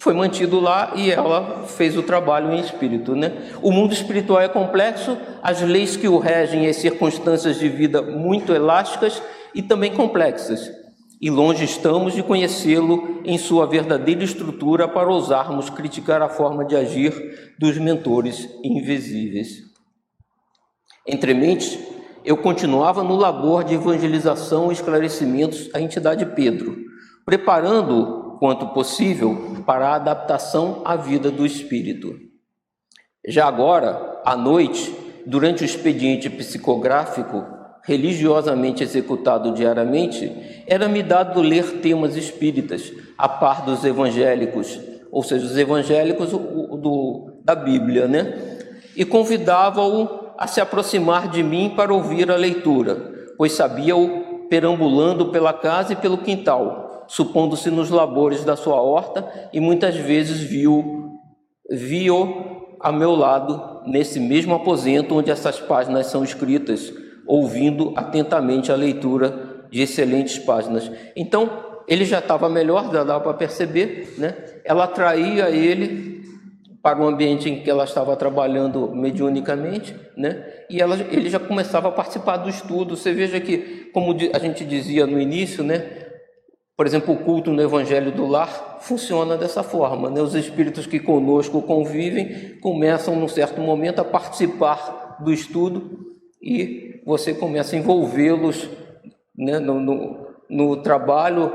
foi mantido lá e ela fez o trabalho em espírito, né? O mundo espiritual é complexo, as leis que o regem e as circunstâncias de vida muito elásticas e também complexas. E longe estamos de conhecê-lo em sua verdadeira estrutura para ousarmos criticar a forma de agir dos mentores invisíveis. Entre mentes, eu continuava no labor de evangelização e esclarecimentos à entidade Pedro, preparando-o quanto possível para a adaptação à vida do espírito. Já agora, à noite, durante o expediente psicográfico, religiosamente executado diariamente, era-me dado ler temas espíritas, a par dos evangélicos, ou seja, os evangélicos da Bíblia, né? E convidava-o a se aproximar de mim para ouvir a leitura, pois sabia-o perambulando pela casa e pelo quintal, supondo-se nos labores da sua horta, e muitas vezes viu a meu lado, nesse mesmo aposento onde essas páginas são escritas, ouvindo atentamente a leitura de excelentes páginas. Então, ele já estava melhor, já dava para perceber, né? Ela atraía ele para o ambiente em que ela estava trabalhando mediunicamente, né? E ele já começava a participar do estudo. Você veja que, como a gente dizia no início, né? Por exemplo, o culto no Evangelho do Lar funciona dessa forma, né? Os espíritos que conosco convivem começam, num certo momento, a participar do estudo e você começa a envolvê-los, né, no trabalho,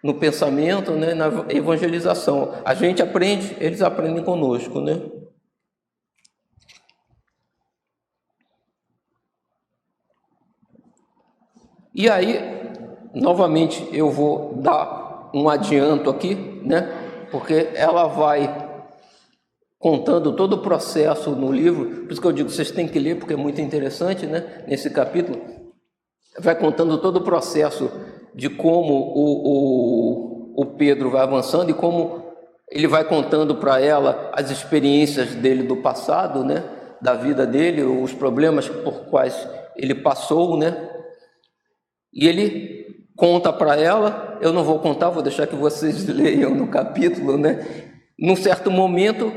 no pensamento, né, na evangelização. A gente aprende, eles aprendem conosco, né? E aí, novamente, eu vou dar um adianto aqui, né? Porque ela vai contando todo o processo no livro, por isso que eu digo, vocês têm que ler, porque é muito interessante, né? Nesse capítulo, vai contando todo o processo de como o Pedro vai avançando e como ele vai contando para ela as experiências dele do passado, né? Da vida dele, os problemas por quais ele passou, né? E ele conta para ela, eu não vou contar, vou deixar que vocês leiam no capítulo, né? Num certo momento,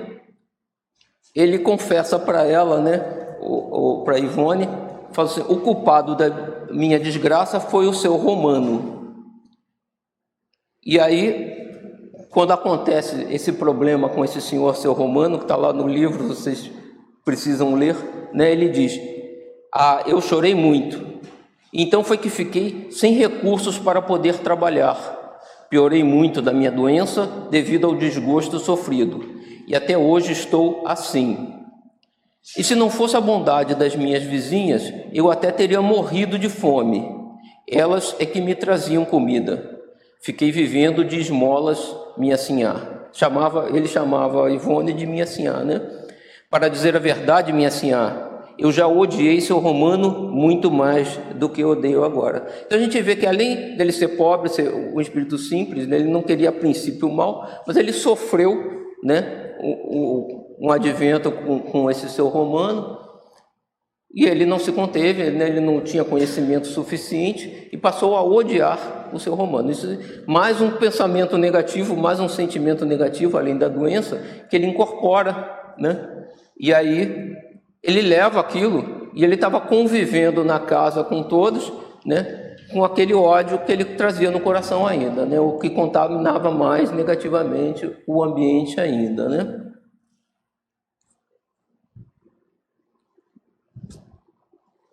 ele confessa para ela, né, para Ivone, fala assim: o culpado da minha desgraça foi o seu Romano. E aí, quando acontece esse problema com esse senhor, seu Romano, que está lá no livro, vocês precisam ler, né, ele diz: eu chorei muito, então foi que fiquei sem recursos para poder trabalhar. Piorei muito da minha doença devido ao desgosto sofrido, e até hoje estou assim. E se não fosse a bondade das minhas vizinhas, eu até teria morrido de fome. Elas é que me traziam comida. Fiquei vivendo de esmolas, minha sinhá. Ele chamava a Ivone de minha sinhá, né? Para dizer a verdade, minha sinhá, eu já odiei seu Romano muito mais do que odeio agora. Então a gente vê que, além dele ser pobre, ser um espírito simples, né, ele não queria a princípio o mal, mas ele sofreu, né, um advento com esse seu Romano, e ele não se conteve, né, ele não tinha conhecimento suficiente e passou a odiar o seu Romano. Isso, mais um pensamento negativo, mais um sentimento negativo, além da doença, que ele incorpora, né? E aí ele leva aquilo, e ele estava convivendo na casa com todos, né, com aquele ódio que ele trazia no coração ainda, né, o que contaminava mais negativamente o ambiente ainda, né.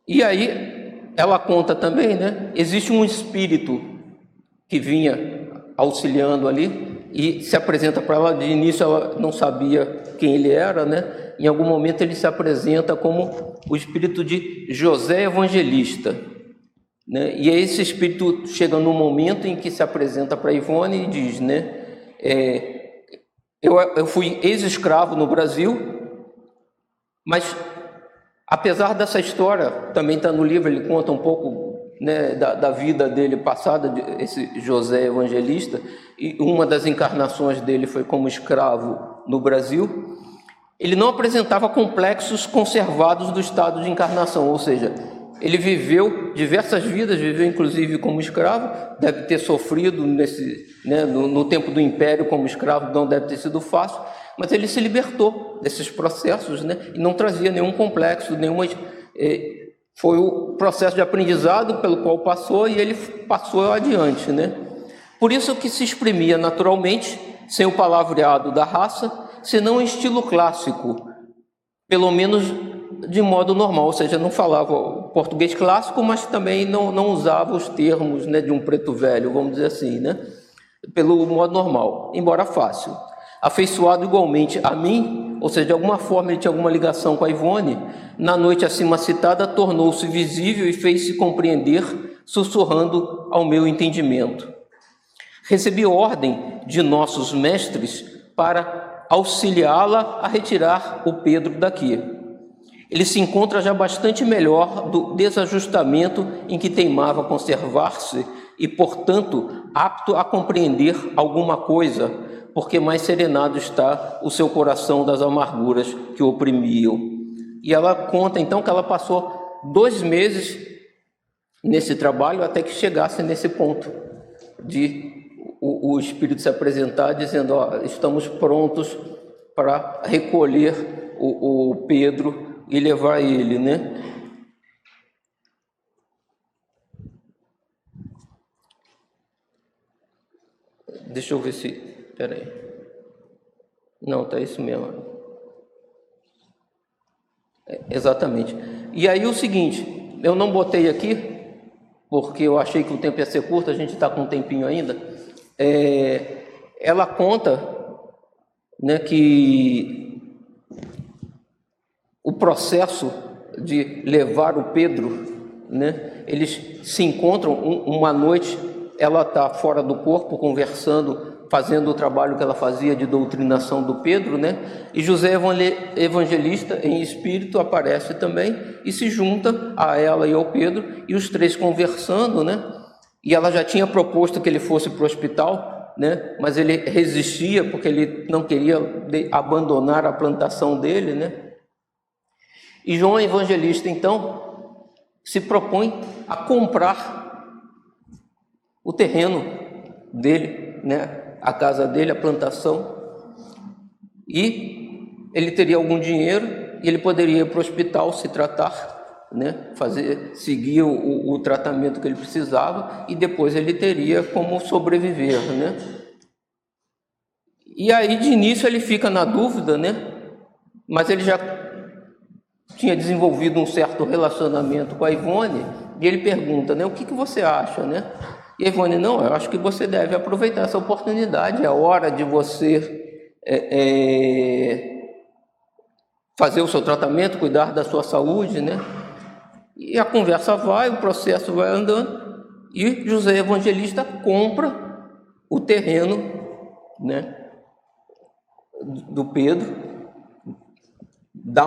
E aí ela conta também, né, existe um espírito que vinha auxiliando ali e se apresenta para ela. De início ela não sabia quem ele era, né. Em algum momento ele se apresenta como o espírito de José Evangelista, né? E esse espírito chega no momento em que se apresenta para Ivone e diz, né, eu fui ex-escravo no Brasil, mas apesar dessa história, também está no livro, ele conta um pouco, né, da vida dele passada, esse José Evangelista, e uma das encarnações dele foi como escravo no Brasil. Ele não apresentava complexos conservados do estado de encarnação, ou seja, ele viveu diversas vidas, viveu inclusive como escravo, deve ter sofrido no tempo do Império como escravo, não deve ter sido fácil, mas ele se libertou desses processos, né, e não trazia nenhum complexo, foi o processo de aprendizado pelo qual passou e ele passou adiante, né? Por isso que se exprimia naturalmente, sem o palavreado da raça, senão em estilo clássico, pelo menos de modo normal, ou seja, não falava o português clássico, mas também não usava os termos, né, de um preto velho, vamos dizer assim, né, pelo modo normal, embora fácil. Afeiçoado igualmente a mim, ou seja, de alguma forma ele tinha alguma ligação com a Ivone, na noite acima citada tornou-se visível e fez-se compreender, sussurrando ao meu entendimento. Recebi ordem de nossos mestres para auxiliá-la a retirar o Pedro daqui. Ele se encontra já bastante melhor do desajustamento em que teimava conservar-se e, portanto, apto a compreender alguma coisa, porque mais serenado está o seu coração das amarguras que o oprimiam. E ela conta, então, que ela passou 2 meses nesse trabalho até que chegasse nesse ponto de o Espírito se apresentar dizendo: estamos prontos para recolher o Pedro e levar ele, né? Deixa eu ver se... Peraí. Não, tá isso mesmo. Exatamente. E aí o seguinte, eu não botei aqui, porque eu achei que o tempo ia ser curto, a gente está com um tempinho ainda. Ela conta, né, que o processo de levar o Pedro, né, eles se encontram uma noite, ela está fora do corpo, conversando, fazendo o trabalho que ela fazia de doutrinação do Pedro, né, e José Evangelista, em espírito, aparece também e se junta a ela e ao Pedro, e os três conversando, né, e ela já tinha proposto que ele fosse para o hospital, né, mas ele resistia porque ele não queria abandonar a plantação dele, né. E João Evangelista, então, se propõe a comprar o terreno dele, né, a casa dele, a plantação, e ele teria algum dinheiro e ele poderia ir para o hospital se tratar, né, seguir o tratamento que ele precisava, e depois ele teria como sobreviver, né? E aí de início ele fica na dúvida, né? Mas ele já tinha desenvolvido um certo relacionamento com a Ivone, e ele pergunta, né, o que você acha, né? E a Ivone, não, eu acho que você deve aproveitar essa oportunidade, é hora de você fazer o seu tratamento, cuidar da sua saúde, né? E a conversa vai, o processo vai andando, e José Evangelista compra o terreno, né, do Pedro, dá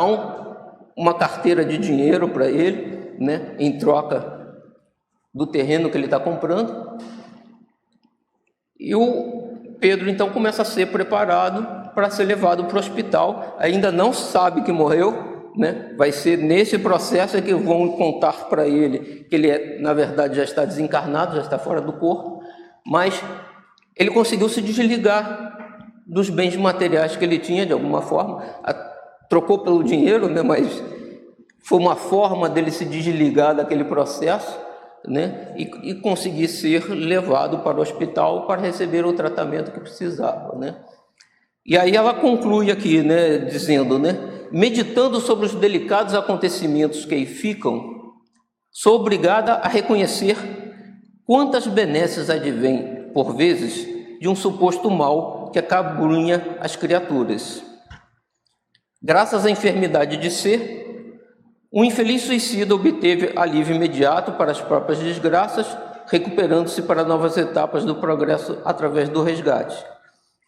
uma carteira de dinheiro para ele, né, em troca do terreno que ele está comprando, e o Pedro então começa a ser preparado para ser levado para o hospital. Ainda não sabe que morreu, né? Vai ser nesse processo que vão contar para ele que ele na verdade já está desencarnado, já está fora do corpo, mas ele conseguiu se desligar dos bens materiais que ele tinha de alguma forma, trocou pelo dinheiro, né? Mas foi uma forma dele se desligar daquele processo, né? E conseguir ser levado para o hospital para receber o tratamento que precisava, né? E aí ela conclui aqui, né, dizendo, né, meditando sobre os delicados acontecimentos que aí ficam, sou obrigada a reconhecer quantas benesses advêm, por vezes, de um suposto mal que acabrunha as criaturas. Graças à enfermidade de ser, o infeliz suicida obteve alívio imediato para as próprias desgraças, recuperando-se para novas etapas do progresso através do resgate.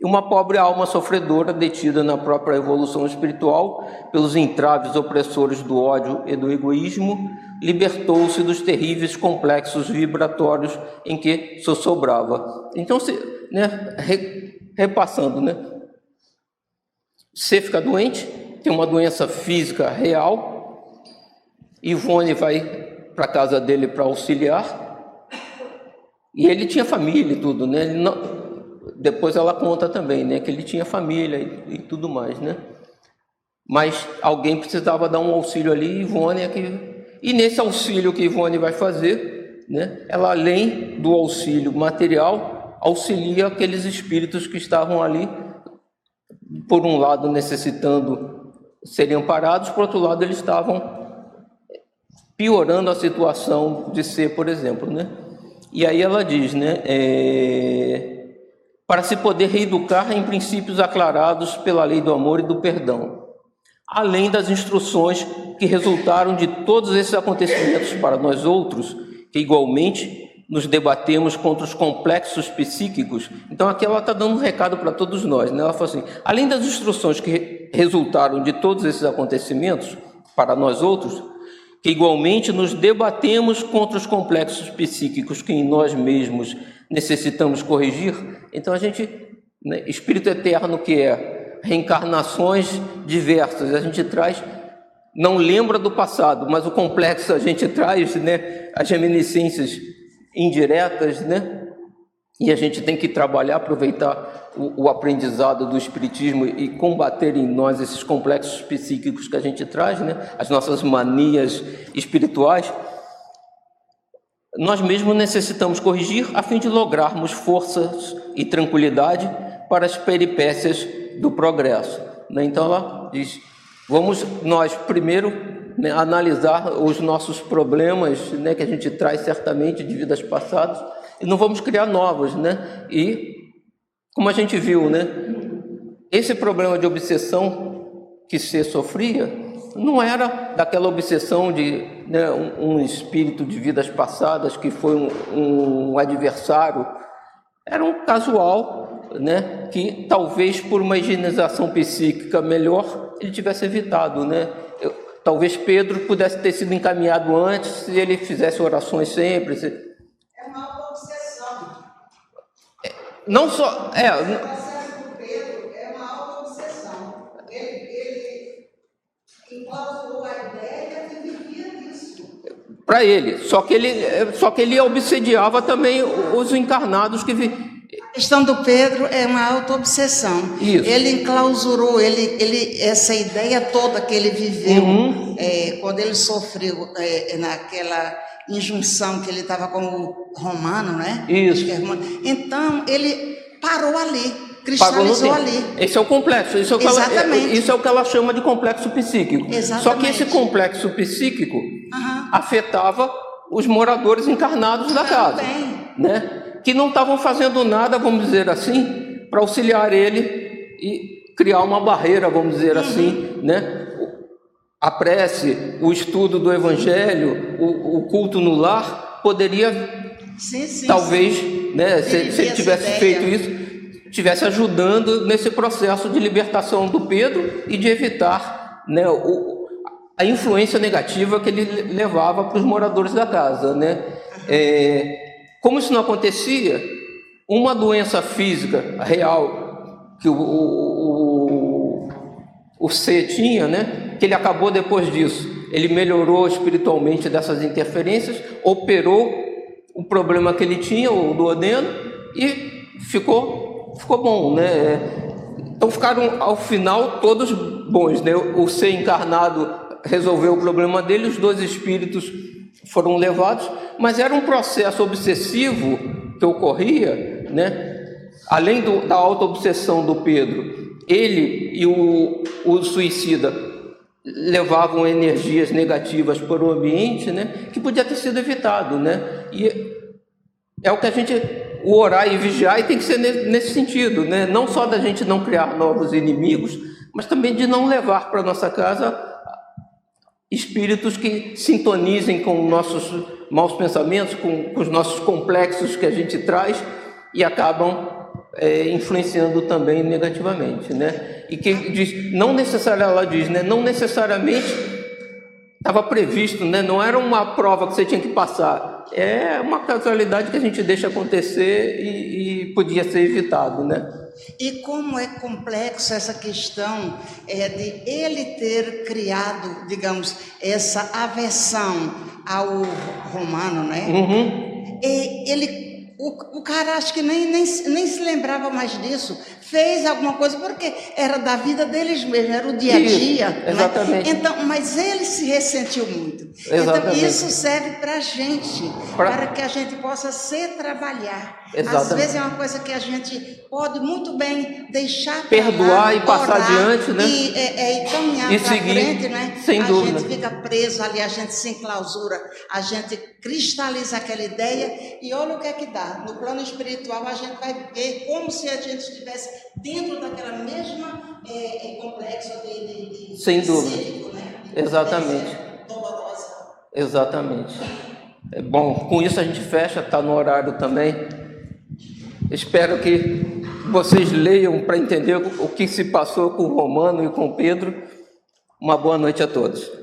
E uma pobre alma sofredora, detida na própria evolução espiritual pelos entraves opressores do ódio e do egoísmo, libertou-se dos terríveis complexos vibratórios em que sobrava. Então, né, repassando, né? Você fica doente, tem uma doença física real, Ivone vai para a casa dele para auxiliar, e ele tinha família e tudo, né? Ele não... Depois ela conta também, né, que ele tinha família e tudo mais, né? Mas alguém precisava dar um auxílio ali, Ivone e nesse auxílio que Ivone vai fazer, né, ela além do auxílio material, auxilia aqueles espíritos que estavam ali, por um lado necessitando serem amparados, por outro lado eles estavam piorando a situação de ser, por exemplo, né? E aí ela diz, né, para se poder reeducar em princípios aclarados pela lei do amor e do perdão, além das instruções que resultaram de todos esses acontecimentos para nós outros, que igualmente nos debatemos contra os complexos psíquicos. Então aqui ela está dando um recado para todos nós, né? Ela fala assim, além das instruções que resultaram de todos esses acontecimentos para nós outros, que igualmente nos debatemos contra os complexos psíquicos que em nós mesmos necessitamos corrigir. Então a gente, né, espírito eterno que é, reencarnações diversas, a gente traz, não lembra do passado, mas o complexo a gente traz, né, as reminiscências indiretas, né, e a gente tem que trabalhar, aproveitar o aprendizado do espiritismo e combater em nós esses complexos psíquicos que a gente traz, né, as nossas manias espirituais. Nós mesmos necessitamos corrigir a fim de lograrmos forças e tranquilidade para as peripécias do progresso, né? Então ela diz, vamos nós primeiro, né, analisar os nossos problemas, né, que a gente traz certamente de vidas passadas, e não vamos criar novos, né? E como a gente viu, né, esse problema de obsessão que você sofria não era daquela obsessão de, né, um espírito de vidas passadas que foi um adversário, era um casual, né, que talvez por uma higienização psíquica melhor ele tivesse evitado, né? Talvez Pedro pudesse ter sido encaminhado antes se ele fizesse orações sempre. É uma obsessão. Não só... O processo do Pedro é uma auto-obsessão. Ele implantou a ideia e vivia disso. para ele. Só que ele obsediava também os encarnados que A questão do Pedro é uma auto-obsessão. Isso. Ele enclausurou, essa ideia toda que ele viveu, quando ele sofreu naquela injunção que ele estava com o Romano, né? Isso. Então, ele parou ali, cristalizou ali. Esse é o complexo. Isso é o que ela chama de complexo psíquico. Exatamente. Só que esse complexo psíquico afetava os moradores encarnados da casa, né? Que não estavam fazendo nada, vamos dizer assim, para auxiliar ele e criar uma barreira, vamos dizer assim, né? A prece, o estudo do Evangelho, o culto no lar, poderia, talvez, né, se ele tivesse feito isso, tivesse ajudando nesse processo de libertação do Pedro e de evitar, né, a influência negativa que ele levava para os moradores da casa, né? Como isso não acontecia, uma doença física real que o C tinha, né, que ele acabou depois disso, ele melhorou espiritualmente dessas interferências, operou o problema que ele tinha, o duodeno, e ficou bom, né? Então ficaram ao final todos bons, né? O C encarnado resolveu o problema dele, os dois espíritos foram levados, mas era um processo obsessivo que ocorria, né? Além da auto-obsessão do Pedro, ele e o suicida levavam energias negativas para o ambiente, né? Que podia ter sido evitado, né? E é o que a gente orar e vigiar, e tem que ser nesse sentido, né? Não só da gente não criar novos inimigos, mas também de não levar para nossa casa espíritos que sintonizem com nossos maus pensamentos, com os nossos complexos que a gente traz e acabam influenciando também negativamente, né? E que diz, não necessariamente, ela diz, né? Não necessariamente estava previsto, né? Não era uma prova que você tinha que passar, é uma casualidade que a gente deixa acontecer e podia ser evitado, né? E como é complexa essa questão de ele ter criado, digamos, essa aversão ao Romano, né? E o cara acho que nem se lembrava mais disso, fez alguma coisa porque era da vida deles mesmo, era o dia a dia. Isso, exatamente. Né? Então, mas ele se ressentiu muito. Exatamente. Então, isso serve para a gente, para que a gente possa se trabalhar. Exatamente. Às vezes é uma coisa que a gente pode muito bem deixar perdoar lá, e passar adiante, né? E caminhar e para seguir, frente, né? sem dúvida. A gente fica preso ali, a gente se enclausura, a gente cristaliza aquela ideia e olha o que é que dá. No plano espiritual a gente vai ver como se a gente estivesse dentro daquela mesma complexo de sem dúvida. psíquico, né? Exatamente. Dolorosa. Exatamente. Bom, com isso a gente fecha, está no horário também. Espero que vocês leiam para entender o que se passou com o Romano e com o Pedro. Uma boa noite a todos.